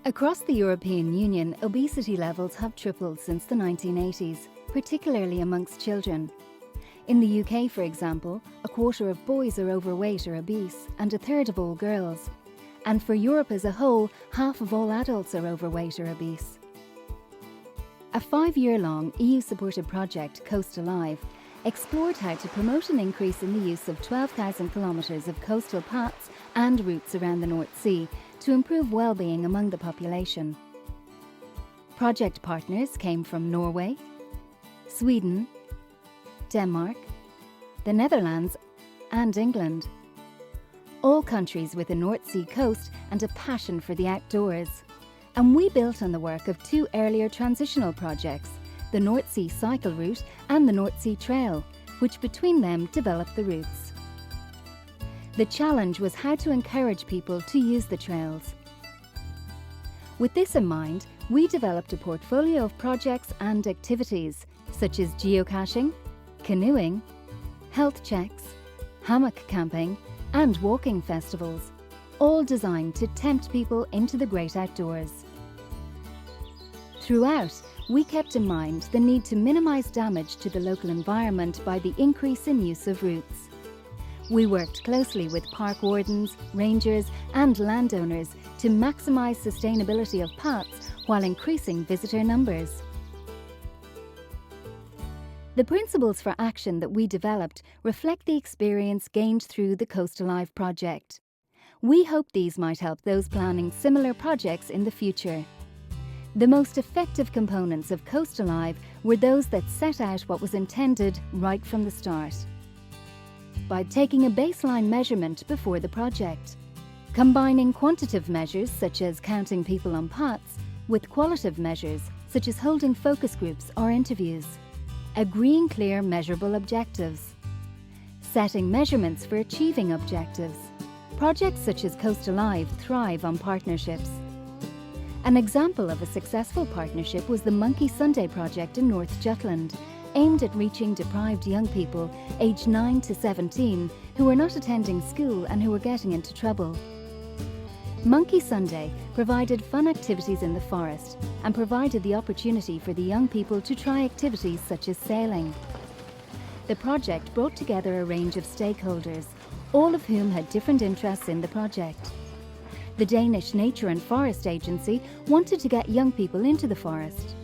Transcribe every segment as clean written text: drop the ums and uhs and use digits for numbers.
Across the European Union, obesity levels have tripled since the 1980s, particularly amongst children. In the UK, for example, a quarter of boys are overweight or obese, and a third of all girls. And for Europe as a whole, half of all adults are overweight or obese. A 5-year-long EU-supported project, Coast Alive, explored how to promote an increase in the use of 12,000 kilometres of coastal paths and routes around the North Sea to improve well-being among the population. Project partners came from Norway, Sweden, Denmark, the Netherlands and England. All countries with a North Sea coast and a passion for the outdoors. And we built on the work of 2 earlier transitional projects, the North Sea Cycle Route and the North Sea Trail, which between them developed the routes. The challenge was how to encourage people to use the trails. With this in mind, we developed a portfolio of projects and activities, such as geocaching, canoeing, health checks, hammock camping, and walking festivals, all designed to tempt people into the great outdoors. Throughout, we kept in mind the need to minimise damage to the local environment by the increase in use of routes. We worked closely with park wardens, rangers and landowners to maximise sustainability of paths while increasing visitor numbers. The principles for action that we developed reflect the experience gained through the Coast Alive project. We hope these might help those planning similar projects in the future. The most effective components of Coast Alive were those that set out what was intended right from the start. By taking a baseline measurement before the project, combining quantitative measures such as counting people on paths with qualitative measures such as holding focus groups or interviews, agreeing clear measurable objectives, setting measurements for achieving objectives. Projects such as Coast Alive thrive on partnerships. An example of a successful partnership was the Monkey Sunday project in North Jutland, aimed at reaching deprived young people aged 9 to 17 who were not attending school and who were getting into trouble. Monkey Sunday provided fun activities in the forest and provided the opportunity for the young people to try activities such as sailing. The project brought together a range of stakeholders, all of whom had different interests in the project. The Danish Nature and Forest Agency wanted to get young people into the forest.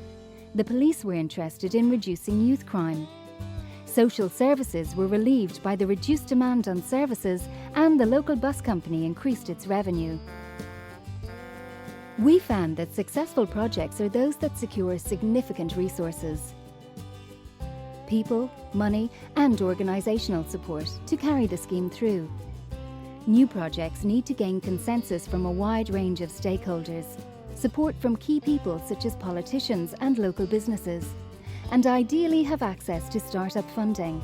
The police were interested in reducing youth crime. Social services were relieved by the reduced demand on services, and the local bus company increased its revenue. We found that successful projects are those that secure significant resources, people, money, and organisational support to carry the scheme through. New projects need to gain consensus from a wide range of stakeholders, support from key people such as politicians and local businesses, and ideally have access to start-up funding.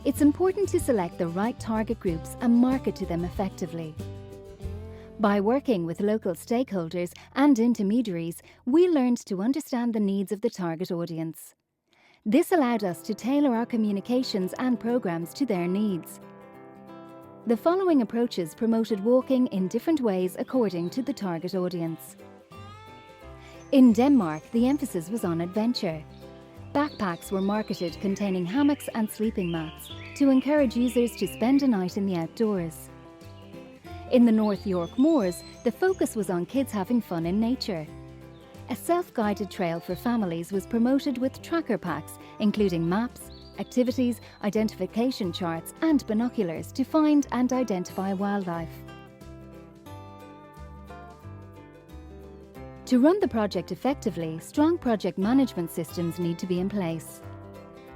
It's important to select the right target groups and market to them effectively. By working with local stakeholders and intermediaries, we learned to understand the needs of the target audience. This allowed us to tailor our communications and programs to their needs. The following approaches promoted walking in different ways according to the target audience. In Denmark, the emphasis was on adventure. Backpacks were marketed containing hammocks and sleeping mats to encourage users to spend a night in the outdoors. In the North York Moors, the focus was on kids having fun in nature. A self-guided trail for families was promoted with tracker packs, including maps, activities, identification charts and binoculars to find and identify wildlife. To run the project effectively, strong project management systems need to be in place.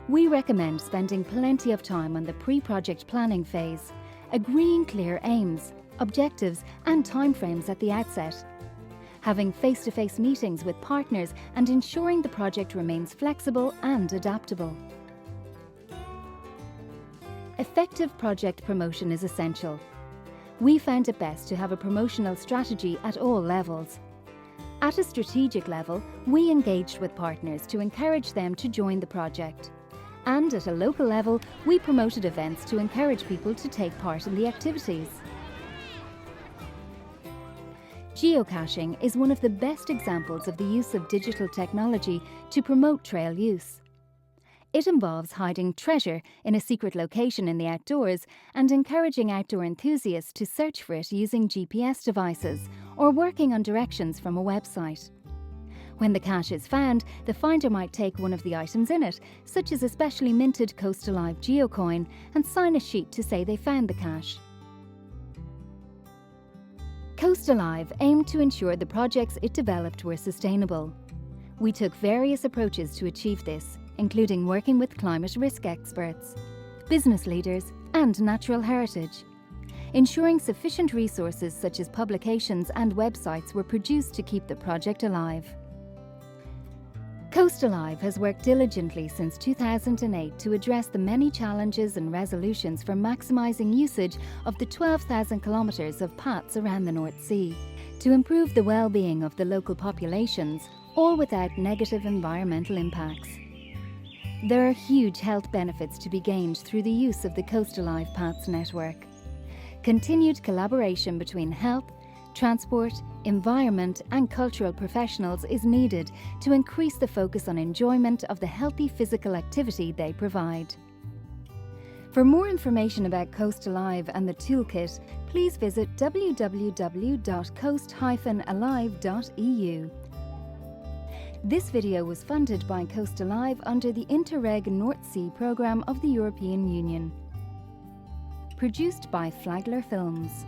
We recommend spending plenty of time on the pre-project planning phase, agreeing clear aims, objectives and timeframes at the outset, having face-to-face meetings with partners and ensuring the project remains flexible and adaptable. Effective project promotion is essential. We found it best to have a promotional strategy at all levels. At a strategic level, we engaged with partners to encourage them to join the project. And at a local level, we promoted events to encourage people to take part in the activities. Geocaching is one of the best examples of the use of digital technology to promote trail use. It involves hiding treasure in a secret location in the outdoors and encouraging outdoor enthusiasts to search for it using GPS devices or working on directions from a website. When the cache is found, the finder might take one of the items in it, such as a specially minted Coast Alive geocoin, and sign a sheet to say they found the cache. Coast Alive aimed to ensure the projects it developed were sustainable. We took various approaches to achieve this, including working with climate risk experts, business leaders, and natural heritage. Ensuring sufficient resources such as publications and websites were produced to keep the project alive. Coast Alive has worked diligently since 2008 to address the many challenges and resolutions for maximising usage of the 12,000 kilometres of paths around the North Sea, to improve the well-being of the local populations, all without negative environmental impacts. There are huge health benefits to be gained through the use of the Coast Alive Paths network. Continued collaboration between health, transport, environment and cultural professionals is needed to increase the focus on enjoyment of the healthy physical activity they provide. For more information about Coast Alive and the Toolkit, please visit www.coast-alive.eu. This video was funded by Coast Alive under the Interreg North Sea programme of the European Union. Produced by Flagler Films.